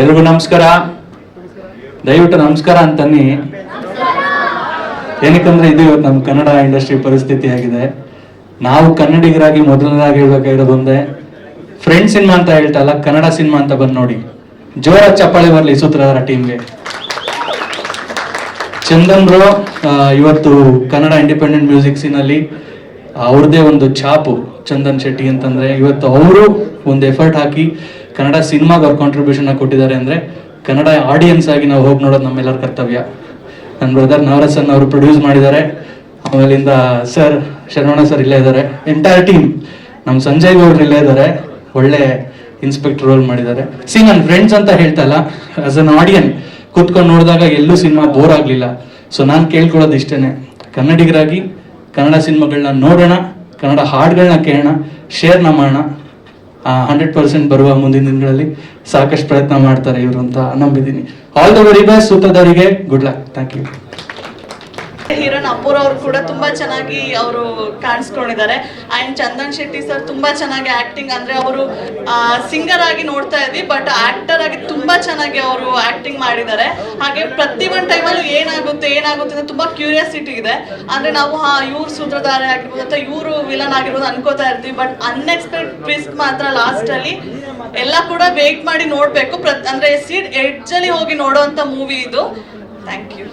ಎಲ್ರಿಗೂ ನಮಸ್ಕಾರ. ದಯವಿಟ್ಟು ನಮಸ್ಕಾರ ಅಂತನ್ನಿ. ಏನಕ್ಕಂದ್ರೆ ಇದು ನಮ್ಮ ಕನ್ನಡ ಇಂಡಸ್ಟ್ರಿ ಪರಿಸ್ಥಿತಿ ಆಗಿದೆ. ನಾವು ಕನ್ನಡಿಗರಾಗಿ ಮೊದಲನೇದಾಗಿ ಹೇಳ್ಬೇಕಾಗಿರೋದು ಒಂದೇ, ಫ್ರೆಂಡ್ ಸಿನಿಮಾ ಅಂತ ಹೇಳ್ತಲ್ಲ, ಕನ್ನಡ ಸಿನಿಮಾ ಅಂತ ಬಂದು ನೋಡಿ. ಜೋರ ಚಪ್ಪಾಳೆ ಬರಲಿ ಸೂತ್ರಧಾರ ಟೀಮ್ಗೆ. ಚಂದನ್ ಬ್ರೋ ಇವತ್ತು ಕನ್ನಡ ಇಂಡಿಪೆಂಡೆಂಟ್ ಮ್ಯೂಸಿಕ್ ಸೀನಲ್ಲಿ ಅವ್ರದ್ದೇ ಒಂದು ಛಾಪು. ಚಂದನ್ ಶೆಟ್ಟಿ ಅಂತಂದ್ರೆ ಇವತ್ತು ಅವರು ಒಂದು ಎಫರ್ಟ್ ಹಾಕಿ ಕನ್ನಡ ಸಿನಿಮಾಗೆ ಅವ್ರ ಕಾಂಟ್ರಿಬ್ಯೂಷನ್ ಕೊಟ್ಟಿದ್ದಾರೆ ಅಂದ್ರೆ ಕನ್ನಡ ಆಡಿಯನ್ಸ್ ಆಗಿ ನಾವು ಹೋಗಿ ನೋಡೋದು ನಮ್ಮೆಲ್ಲರ ಕರ್ತವ್ಯ. ನನ್ನ ಬ್ರದರ್ ನವರಸನ್ ಅವರು ಪ್ರೊಡ್ಯೂಸ್ ಮಾಡಿದ್ದಾರೆ. ಆಮೇಲಿಂದ ಸರ್ ಶರವಣ ಸರ್ ಇಲ್ಲೇ ಇದ್ದಾರೆ. ಎಂಟೈರ್ ಟೀಮ್ ನಮ್ಮ ಸಂಜಯ್ ಗೌಡ್ರು ಇಲ್ಲೇ ಇದ್ದಾರೆ. ಒಳ್ಳೆ ಇನ್ಸ್ಪೆಕ್ಟರ್ ರೋಲ್ ಮಾಡಿದ್ದಾರೆ. ನನ್ನ ಫ್ರೆಂಡ್ಸ್ ಅಂತ ಹೇಳ್ತಲ್ಲ, ಆಸ್ ಅನ್ ಆಡಿಯನ್ ಕೂತ್ಕೊಂಡು ನೋಡಿದಾಗ ಎಲ್ಲೂ ಸಿನಿಮಾ ಬೋರ್ ಆಗಲಿಲ್ಲ. ಸೊ ನಾನು ಕೇಳ್ಕೊಳ್ಳೋದು ಇಷ್ಟೇನೆ, ಕನ್ನಡಿಗರಾಗಿ ಕನ್ನಡ ಸಿನಿಮಾಗಳನ್ನ ನೋಡೋಣ, ಕನ್ನಡ ಹಾಡುಗಳನ್ನ ಕೇಳೋಣ, ಶೇರ್ನ ಮಾಡೋಣ. 100% ಬರುವ ಮುಂದಿನ ದಿನಗಳಲ್ಲಿ ಸಾಕಷ್ಟು ಪ್ರಯತ್ನ ಮಾಡ್ತಾರೆ ಇವರು ಅಂತ ನಂಬಿದ್ದೀನಿ. ಆಲ್ ದ ವೆರಿ ಬೆಸ್ಟ್ ಸೂತ್ರಧಾರಿಗೆ. Good luck. Thank you. ಹೀರೋನ್ ಅಪ್ಪೂರ್ ಅವರು ಕೂಡ ತುಂಬಾ ಚೆನ್ನಾಗಿ ಅವರು ಕಾಣಿಸ್ಕೊಂಡಿದ್ದಾರೆ. ಅಂಡ್ ಚಂದನ್ ಶೆಟ್ಟಿ ಸರ್ ತುಂಬಾ ಚೆನ್ನಾಗಿ ಆಕ್ಟಿಂಗ್, ಅಂದ್ರೆ ಅವರು ಸಿಂಗರ್ ಆಗಿ ನೋಡ್ತಾ ಇದ್ವಿ, ಬಟ್ ಆಕ್ಟರ್ ಆಗಿ ತುಂಬಾ ಚೆನ್ನಾಗಿ ಅವರು ಆಕ್ಟಿಂಗ್ ಮಾಡಿದ್ದಾರೆ. ಹಾಗೆ ಪ್ರತಿ ಒಂದು ಟೈಮಲ್ಲೂ ಏನಾಗುತ್ತೆ ಅಂತ ತುಂಬಾ ಕ್ಯೂರಿಯಾಸಿಟಿ ಇದೆ. ಅಂದ್ರೆ ನಾವು ಇವ್ರು ಸೂತ್ರಧಾರ ಆಗಿರ್ಬೋದು ಅಥವಾ ಇವರು ವಿಲನ್ ಆಗಿರ್ಬೋದು ಅನ್ಕೋತಾ ಇರ್ತೀವಿ, ಬಟ್ ಅನ್ಎಕ್ಸ್ಪೆಕ್ಟೆಡ್ ಟ್ವಿಸ್ಟ್ ಮಾತ್ರ ಲಾಸ್ಟ್ ಅಲ್ಲಿ ಎಲ್ಲ ಕೂಡ ವೇಟ್ ಮಾಡಿ ನೋಡ್ಬೇಕು. ಅಂದ್ರೆ ಸೀಟ್ ಎಡ್ಜ್ ಅಲ್ಲಿ ಹೋಗಿ ನೋಡೋಂತ ಮೂವಿ ಇದು. Thank you.